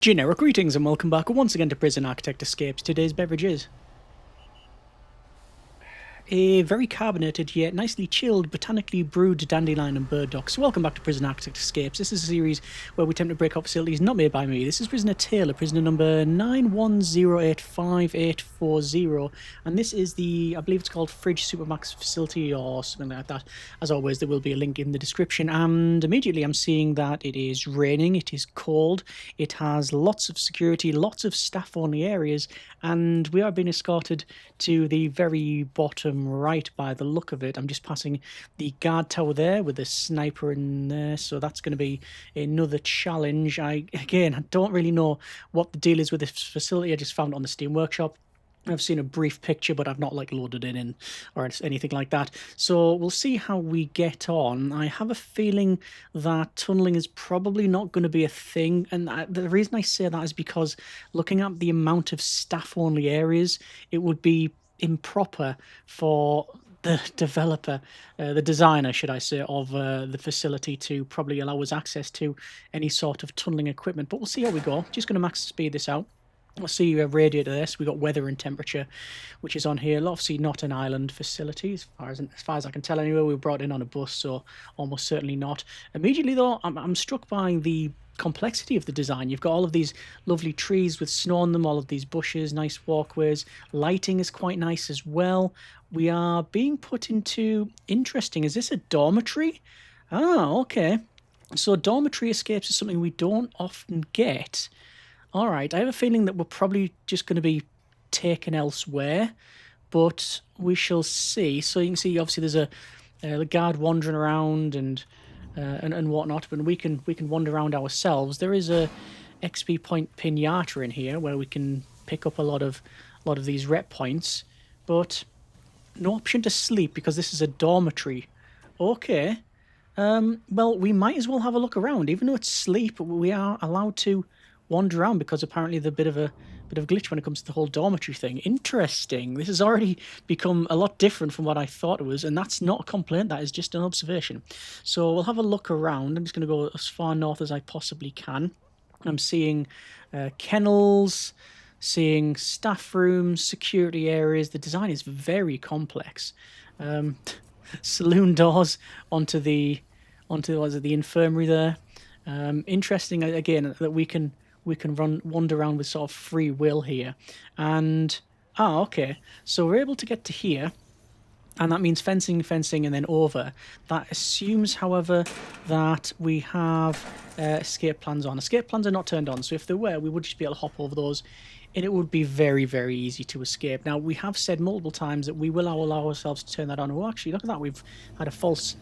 Generic greetings and welcome back once again to Prison Architect Escapes. Today's beverage is a very carbonated yet nicely chilled, botanically brewed dandelion and burdock. So welcome back to Prison Architect Escapes. This is a series where we attempt to break out facilities not made by me. This is Prisoner Taylor, prisoner number 91085840, and this is the, I believe it's called Fridge Supermax facility or something like that. As always, there will be a link in the description, and immediately I'm seeing that it is raining, it is cold, it has lots of security, lots of staff-only areas, and we are being escorted to the very bottom right by the look of it. I'm just passing the guard tower there with the sniper in there, so that's going to be another challenge. I don't really know what the deal is with this facility. I just found it on the Steam Workshop. I've seen a brief picture, but I've not loaded it in or anything like that. So we'll see how we get on. I have a feeling that tunneling is probably not going to be a thing. And the reason I say that is because looking at the amount of staff-only areas, it would be improper for the developer, the designer, should I say, of the facility to probably allow us access to any sort of tunneling equipment. But we'll see how we go. Just going to max speed this out. I'll see a radiator this. We've got weather and temperature, which is on here. Obviously not an island facility, as far as I can tell anyway. We were brought in on a bus, so almost certainly not. Immediately, though, I'm struck by the complexity of the design. You've got all of these lovely trees with snow on them, all of these bushes, nice walkways. Lighting is quite nice as well. We are being put into... Interesting. Is this a dormitory? Ah, okay. So dormitory escapes is something we don't often get. All right, I have a feeling that we're probably just going to be taken elsewhere, but we shall see. So you can see, obviously, there's a guard wandering around and whatnot, but we can wander around ourselves. There is a XP point pinata in here where we can pick up a lot of these rep points, but no option to sleep because this is a dormitory. Okay, well, we might as well have a look around. Even though it's sleep, we are allowed to wander around because apparently there's a bit of a glitch when it comes to the whole dormitory thing. Interesting. This has already become a lot different from what I thought it was, and that's not a complaint, that is just an observation. So we'll have a look around. I'm just going to go as far north as I possibly can. I'm seeing kennels, seeing staff rooms, security areas. The design is very complex. Saloon doors onto the infirmary there. Interesting again that we can wander around with sort of free will here. And okay, so we're able to get to here, and that means fencing and then over. That assumes, however, that we have escape plans on. Escape plans are not turned on, so if there were, we would just be able to hop over those, and it would be very, very easy to escape. Now, we have said multiple times that we will allow ourselves to turn that on. Oh, actually, look at that. We've had a false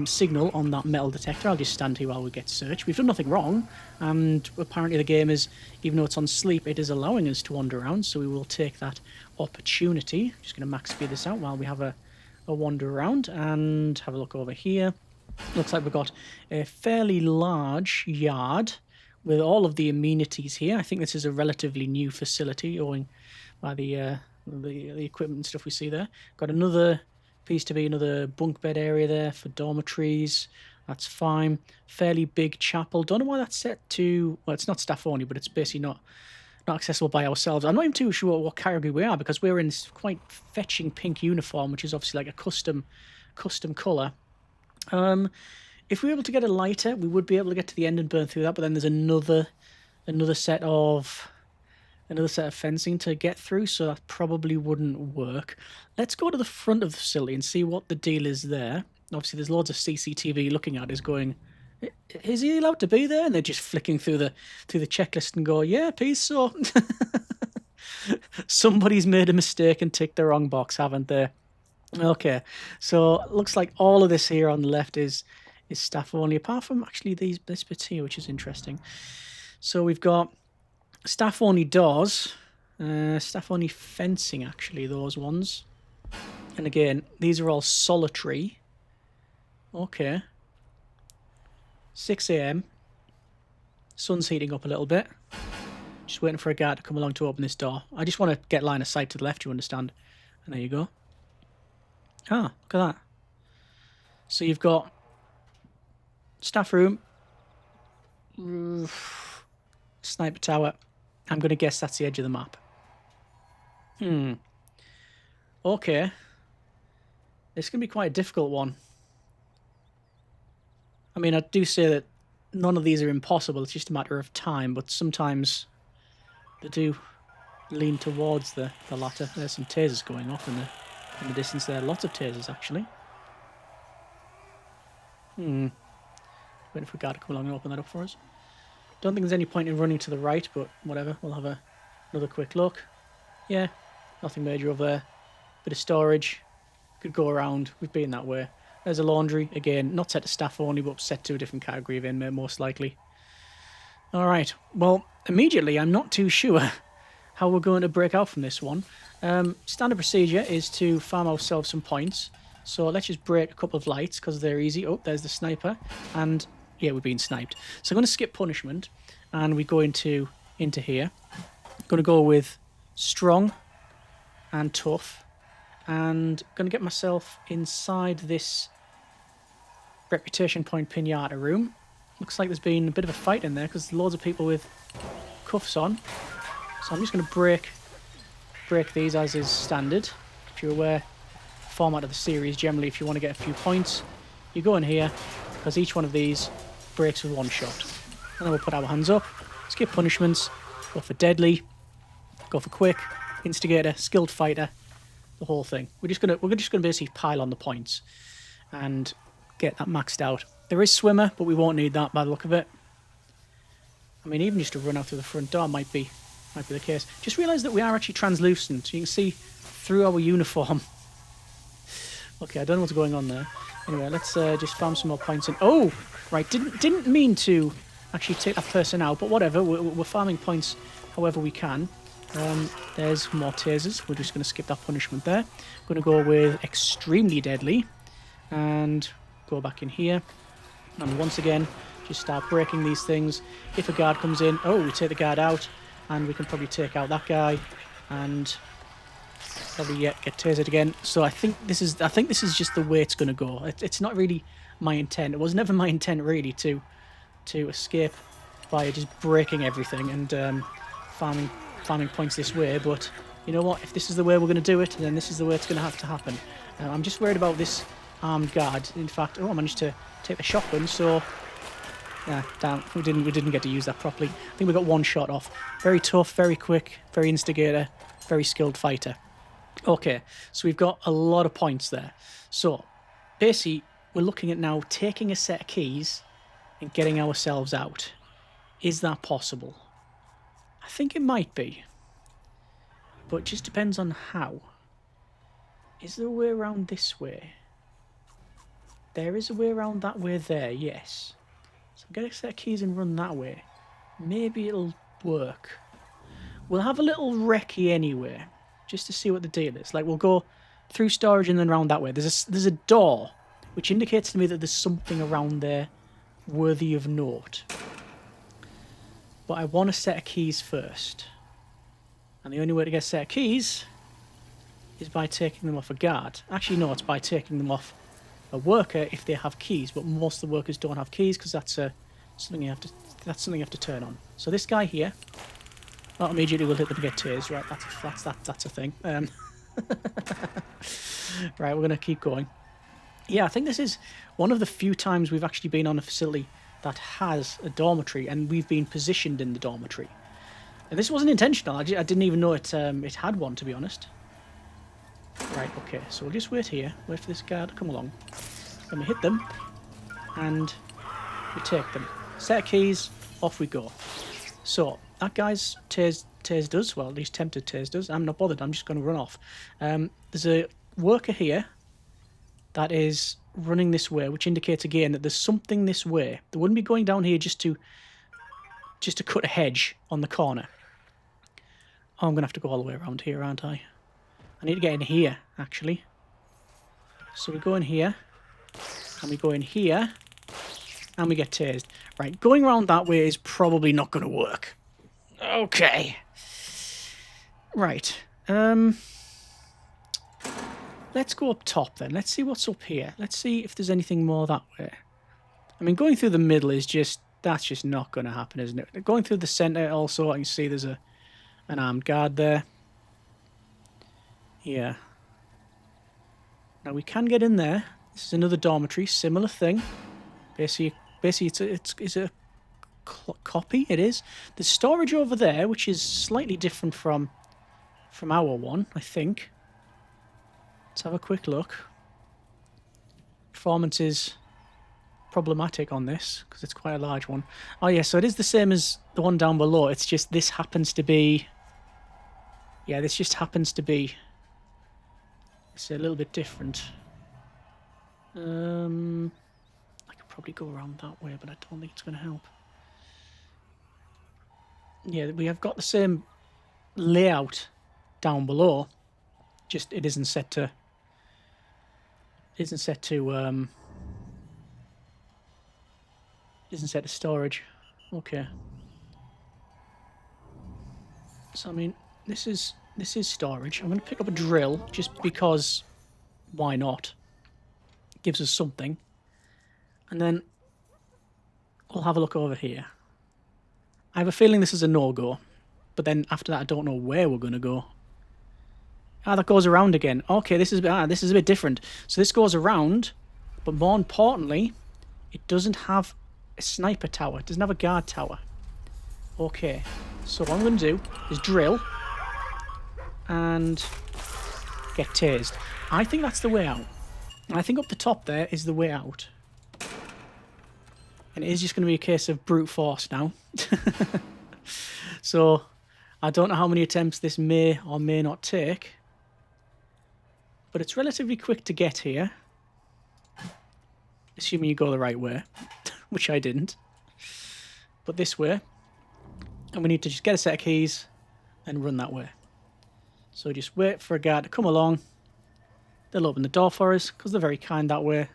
signal on that metal detector. I'll just stand here while we get searched. We've done nothing wrong, and apparently the game is, even though it's on sleep, it is allowing us to wander around, so we will take that opportunity. Just going to max speed this out while we have a wander around and have a look over here. Looks like we've got a fairly large yard with all of the amenities here. I think this is a relatively new facility owing by the equipment and stuff we see there. Got another... appears to be another bunk bed area there for dormitories. That's fine. Fairly big chapel. Don't know why that's set to... Well, it's not staff only, but it's basically not accessible by ourselves. I'm not even too sure what category we are because we're in this quite fetching pink uniform, which is obviously like a custom colour. If we were able to get a lighter, we would be able to get to the end and burn through that, but then there's another set of fencing to get through, so that probably wouldn't work. Let's go to the front of the facility and see what the deal is there. Obviously, there's loads of CCTV looking at us going, is he allowed to be there? And they're just flicking through the checklist and go, yeah, peace, so. Somebody's made a mistake and ticked the wrong box, haven't they? Okay, so looks like all of this here on the left is staff only, apart from actually this bit here, which is interesting. So we've got staff only doors, staff only fencing, actually, those ones. And again, these are all solitary. Okay. 6 AM. Sun's heating up a little bit. Just waiting for a guard to come along to open this door. I just want to get line of sight to the left, you understand. And there you go. Ah, look at that. So you've got staff room, Sniper tower. I'm going to guess that's the edge of the map. Okay. It's going to be quite a difficult one. I mean, I do say that none of these are impossible. It's just a matter of time. But sometimes they do lean towards the latter. There's some tasers going off in the distance there. Lots of tasers, actually. Waiting for a guard to come along and open that up for us. Don't think there's any point in running to the right, but whatever. We'll have another quick look. Yeah, nothing major over there. Bit of storage. Could go around. We've been that way. There's a laundry. Again, not set to staff only, but set to a different category of inmate, most likely. Alright, well, immediately I'm not too sure how we're going to break out from this one. Standard procedure is to farm ourselves some points. So let's just break a couple of lights because they're easy. Oh, there's the sniper. And yeah, we're being sniped. So I'm going to skip punishment and we go into here. I'm going to go with strong and tough. And I'm going to get myself inside this reputation point pinata room. Looks like there's been a bit of a fight in there because there's loads of people with cuffs on. So I'm just going to break these as is standard. If you're aware, format of the series, generally if you want to get a few points, you go in here because each one of these breaks with one shot. And then we'll put our hands up, skip punishments, go for deadly, go for quick, instigator, skilled fighter, the whole thing. We're just gonna basically pile on the points and get that maxed out. There is swimmer, but we won't need that by the look of it. I mean, even just to run out through the front door might be the case. Just realised that we are actually translucent, so you can see through our uniform. Okay, I don't know what's going on there. Anyway, let's just farm some more points in. Oh, right, didn't mean to actually take that person out, but whatever. We're farming points however we can. There's more tasers. We're just going to skip that punishment there. Going to go with extremely deadly and go back in here. And once again, just start breaking these things. If a guard comes in, oh, we take the guard out and we can probably take out that guy and probably get tasered again. So I think this is just the way it's going to go. It's not really my intent. It was never my intent really to escape by just breaking everything and farming points this way, but you know what, if this is the way we're going to do it, then this is the way it's going to have to happen. I'm just worried about this armed guard. In fact, I managed to take the shotgun, so yeah, damn, we didn't get to use that properly. I think we got one shot off. Very tough, very quick, very instigator, very skilled fighter. Okay, so we've got a lot of points there. So basically we're looking at now taking a set of keys and getting ourselves out. Is that possible? I think it might be, but it just depends on how. Is there a way around this way? There is a way around that way there, yes. So get a set of keys and run that way. Maybe it'll work. We'll have a little recce anyway, just to see what the deal is. Like, we'll go through storage and then round that way. There's a door, which indicates to me that there's something around there worthy of note. But I want a set of keys first. And the only way to get a set of keys is by taking them off a guard. Actually, no, it's by taking them off a worker if they have keys. But most of the workers don't have keys because that's something you have to turn on. So this guy here, not immediately will hit them to get tased. Right, that's a thing. Right, we're gonna keep going. Yeah, I think this is one of the few times we've actually been on a facility that has a dormitory, and we've been positioned in the dormitory. And this wasn't intentional. I didn't even know it had one, to be honest. Right, okay, so we'll just wait here. Wait for this guard to come along. Then we hit them, and we take them. Set of keys, off we go. So, that guy's tased us, well, at least tempted tased us. I'm not bothered, I'm just going to run off. There's a worker here that is running this way, which indicates again that there's something this way. They wouldn't be going down here just to cut a hedge on the corner. Oh, I'm gonna have to go all the way around here, aren't I? I need to get in here, actually. So we go in here, and we go in here, and we get tased. Right, going around that way is probably not going to work. Okay. Right. Let's go up top then. Let's see what's up here. Let's see if there's anything more that way. I mean, going through the middle is just That's just not going to happen, isn't it? Going through the centre also, I can see there's an armed guard there. Yeah. Now we can get in there. This is another dormitory, similar thing. Basically it's a copy. It is. There's storage over there, which is slightly different from our one, I think. Let's have a quick look. Performance is problematic on this because it's quite a large one. Oh yeah, so it is the same as the one down below. It's just this happens to be... Yeah, this just happens to be... It's a little bit different. I could probably go around that way, but I don't think it's going to help. Yeah, we have got the same layout down below. Just it isn't set to... Isn't set to storage. Okay. So I mean, this is storage. I'm going to pick up a drill just because why not? It gives us something. And then we'll have a look over here. I have a feeling this is a no-go, but then after that I don't know where we're going to go. Ah, that goes around again. Okay, this is a bit different. So this goes around, but more importantly, it doesn't have a sniper tower. It doesn't have a guard tower. Okay, so what I'm going to do is drill and get tased. I think that's the way out. I think up the top there is the way out. And it is just going to be a case of brute force now. So, I don't know how many attempts this may or may not take. But it's relatively quick to get here. Assuming you go the right way. Which I didn't. But this way. And we need to just get a set of keys and run that way. So just wait for a guard to come along. They'll open the door for us because they're very kind that way.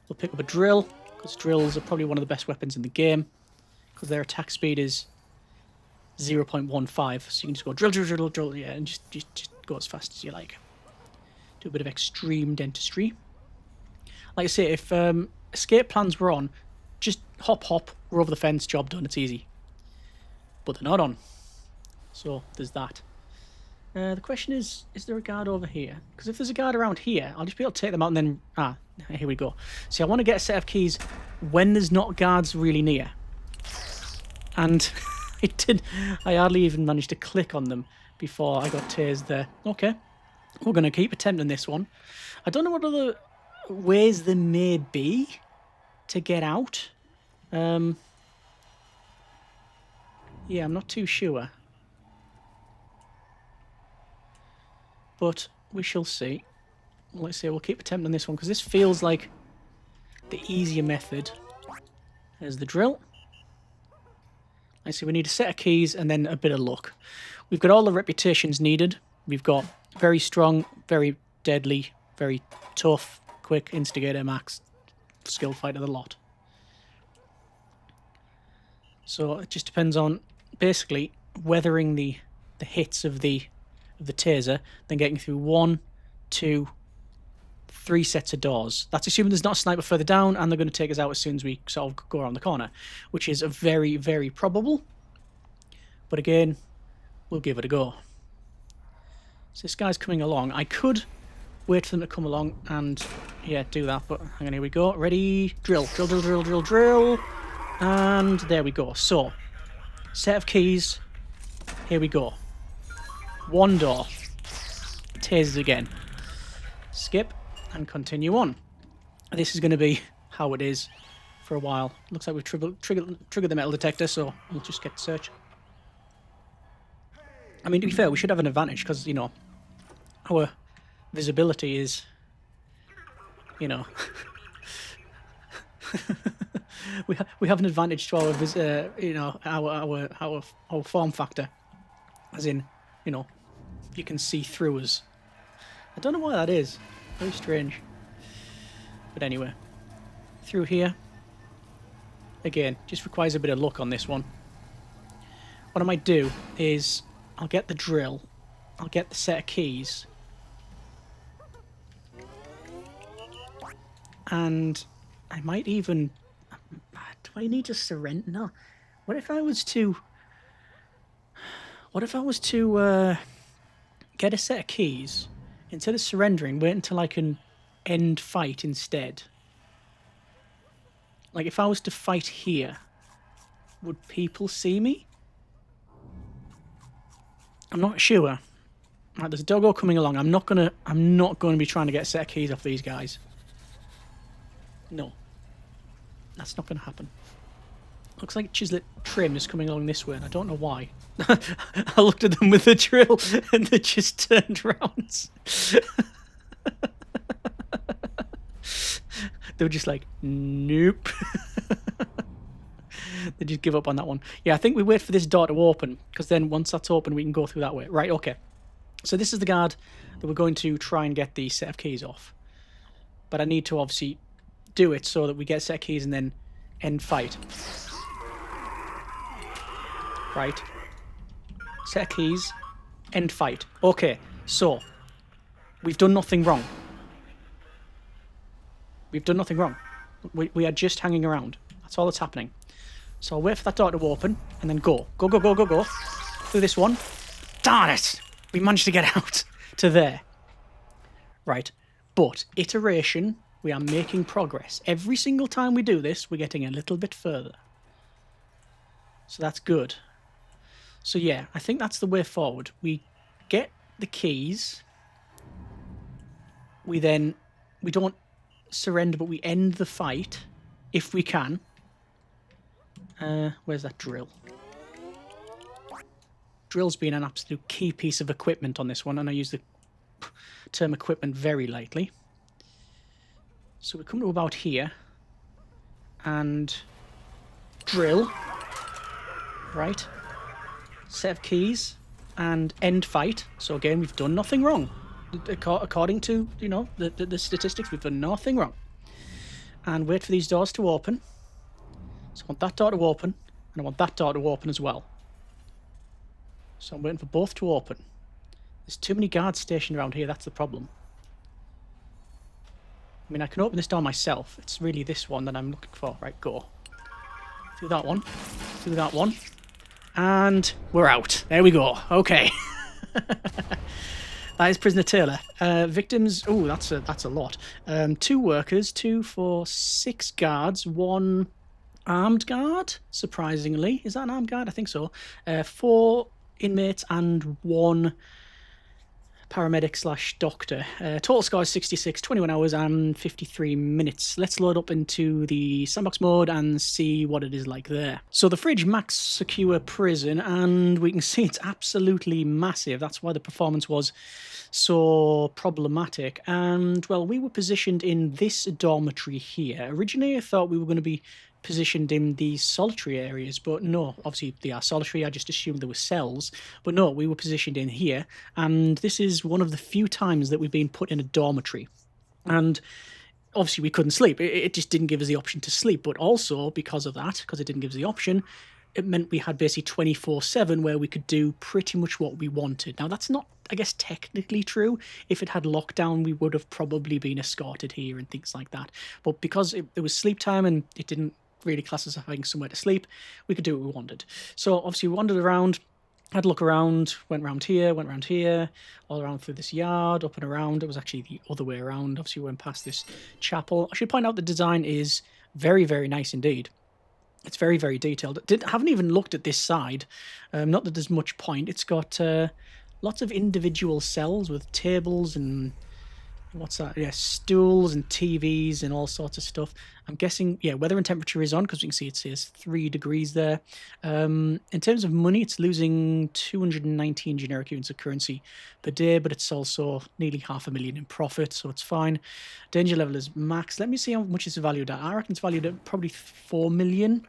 We'll pick up a drill because drills are probably one of the best weapons in the game because their attack speed is 0.15. So you can just go drill, drill, drill, drill, yeah, and just go as fast as you like. Do a bit of extreme dentistry. Like I say, if escape plans were on, just hop, we're over the fence, job done, it's easy. But they're not on. So there's that. The question is there a guard over here? Because if there's a guard around here, I'll just be able to take them out and then... Ah, here we go. See, I want to get a set of keys when there's not guards really near. And it did... I hardly even managed to click on them before I got tased there. Okay. We're going to keep attempting this one. I don't know what other ways there may be to get out. Yeah, I'm not too sure. But we shall see. Let's see, we'll keep attempting this one because this feels like the easier method. There's the drill. Let's see, we need a set of keys and then a bit of luck. We've got all the reputations needed. We've got very strong, very deadly, very tough, quick, instigator, max, skill fighter, the lot. So it just depends on basically weathering the hits of the taser, then getting through 1, 2, 3 sets of doors. That's assuming there's not a sniper further down and they're going to take us out as soon as we sort of go around the corner, which is a very, very probable. But again, we'll give it a go. So this guy's coming along. I could wait for them to come along and, yeah, do that. But hang on, here we go. Ready? Drill, drill, drill, drill, drill, drill. And there we go. So, set of keys. Here we go. 1 door. Tasers again. Skip and continue on. This is going to be how it is for a while. Looks like we've triggered the metal detector, so we'll just get search. I mean, to be fair, we should have an advantage because, you know, our visibility is, you know, we have an advantage to our, you know, our form factor, as in, you know, you can see through us. I don't know why that is. Very strange. But anyway, through here. Again, just requires a bit of luck on this one. What I might do is I'll get the drill. I'll get the set of keys. And I might even... I need to surrender? No. What if I was to... What if I was to get a set of keys, instead of surrendering, wait until I can end fight instead? Like, if I was to fight here, would people see me? I'm not sure. Right, there's a doggo coming along. I'm not gonna be trying to get a set of keys off these guys. No. That's not gonna happen. Looks like Chislet Trim is coming along this way, and I don't know why. I looked at them with the drill, and they just turned around. They were just like, nope. They just give up on that one. Yeah, I think we wait for this door to open, because then once that's open, we can go through that way. Right, okay. So this is the guard that we're going to try and get the set of keys off. But I need to obviously do it so that we get a set of keys and then end fight. Right. Set of keys, end fight. Okay, so we've done nothing wrong. We've done nothing wrong. We are just hanging around. That's all that's happening. So I'll wait for that door to open and then go. Go, go, go, go, go. Through this one. Darn it! We managed to get out to there. Right. But iteration, we are making progress. Every single time we do this, we're getting a little bit further. So that's good. So yeah, I think that's the way forward. We get the keys. We don't surrender, but we end the fight if we can. Where's that drill? Drill's been an absolute key piece of equipment on this one, and I use the term equipment very lightly. So we come to about here, and drill, right? Set of keys, and end fight. So again, we've done nothing wrong. According to, you know, the statistics, we've done nothing wrong. And wait for these doors to open. So I want that door to open, and I want that door to open as well. So I'm waiting for both to open. There's too many guards stationed around here, that's the problem. I mean, I can open this door myself. It's really this one that I'm looking for. Right, go. Through that one. Through that one. And we're out. There we go. Okay. That is Prisoner Taylor. Victims... Oh, that's a lot. 2 workers, 2, 4, 6 guards, 1 armed guard, surprisingly. Is that an armed guard? I think so. 4 inmates and 1 paramedic / doctor. Total score is 66, 21 hours and 53 minutes. Let's load up into the sandbox mode and see what it is like there. So the fridge max secure prison, and we can see it's absolutely massive. That's why the performance was so problematic. And well, we were positioned in this dormitory here. Originally I thought we were going to be positioned in these solitary areas, but no, obviously they are solitary. I just assumed there were cells, but no, we were positioned in here, and this is one of the few times that we've been put in a dormitory. And obviously we couldn't sleep. It just didn't give us the option to sleep, but also because of that, because it didn't give us the option, it meant we had basically 24/7 where we could do pretty much what we wanted. Now that's not, I guess, technically true. If it had lockdown, we would have probably been escorted here and things like that, but because it was sleep time and it didn't really class us as having somewhere to sleep, we could do what we wanted. So obviously we wandered around, had a look around, went around here, all around through this yard, up and around. It was actually the other way around. Obviously we went past this chapel. I should point out the design is very, very nice indeed. It's very, very detailed. Haven't even looked at this side. Not that there's much point. It's got lots of individual cells with tables and what's that? Yeah, stools and TVs and all sorts of stuff. I'm guessing, yeah, weather and temperature is on, because we can see it says 3 degrees there. In terms of money, it's losing 219 generic units of currency per day, but it's also nearly 500,000 in profit, so it's fine. Danger level is max. Let me see how much it's valued at. I reckon it's valued at probably 4 million.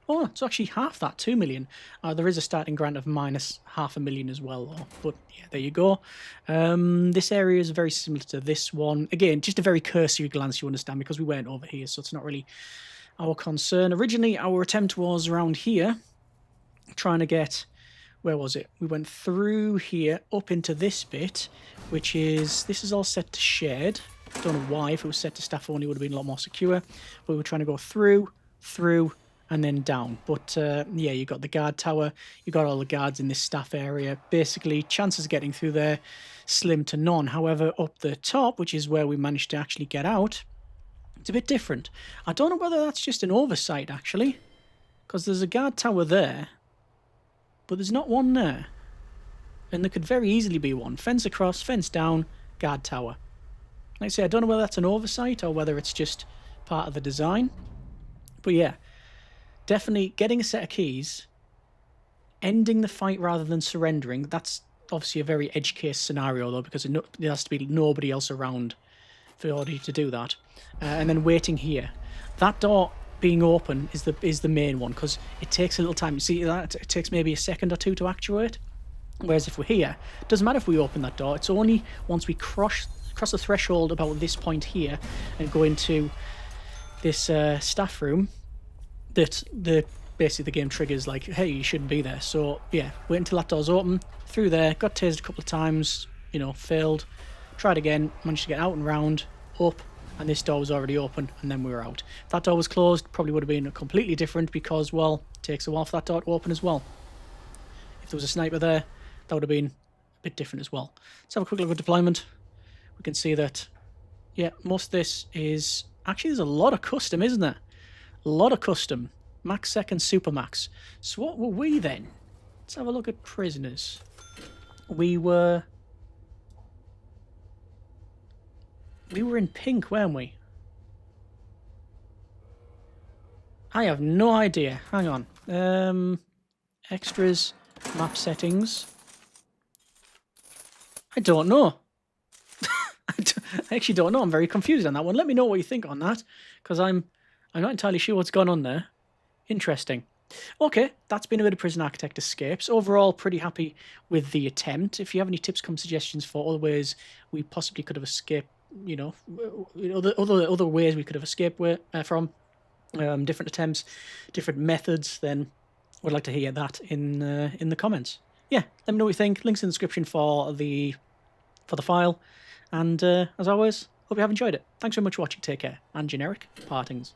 Oh, it's actually half that, 2 million. There is a starting grant of minus 500,000 as well, though. But yeah, there you go. This area is very similar to this one. Again, just a very cursory glance, you understand, because we weren't over here, so it's not really our concern. Originally, our attempt was around here, trying to get... Where was it? We went through here, up into this bit, which is... This is all set to shared. Don't know why. If it was set to staff only, it would have been a lot more secure. But we were trying to go through, through, and then down. But yeah, you got the guard tower, you got all the guards in this staff area. Basically, chances of getting through there, slim to none. However, up the top, which is where we managed to actually get out, it's a bit different. I don't know whether that's just an oversight, actually, because there's a guard tower there, but there's not one there. And there could very easily be one. Fence across, fence down, guard tower. Like I say, I don't know whether that's an oversight or whether it's just part of the design. But yeah, definitely getting a set of keys, ending the fight rather than surrendering. That's obviously a very edge case scenario, though, because there has to be nobody else around for order to do that. And then waiting here. That door being open is the main one, because it takes a little time. You see that? It takes maybe a second or two to actuate. Whereas if we're here, it doesn't matter if we open that door. It's only once we cross the threshold about this point here and go into this staff room that basically the game triggers like, hey, you shouldn't be there. So yeah, wait until that door's open. Through there, got tased a couple of times, you know, failed, tried again, managed to get out and round, up, and this door was already open, and then we were out. If that door was closed, probably would have been completely different, because, well, it takes a while for that door to open as well. If there was a sniper there, that would have been a bit different as well. Let's have a quick look at deployment. We can see that, yeah, most of this is... Actually, there's a lot of custom, isn't there? A lot of custom. Max Sec and Super Max. So what were we then? Let's have a look at prisoners. We were in pink, weren't we? I have no idea. Hang on. Extras, map settings. I don't know. I actually don't know. I'm very confused on that one. Let me know what you think on that, because I'm not entirely sure what's gone on there. Interesting. Okay, that's been a bit of Prison Architect Escapes. Overall, pretty happy with the attempt. If you have any tips, suggestions for other ways we possibly could have escaped, you know, other ways we could have escaped from, different attempts, different methods, then I'd like to hear that in the comments. Yeah, let me know what you think. Links in the description for the file. And as always, hope you have enjoyed it. Thanks very much for watching. Take care. And generic partings.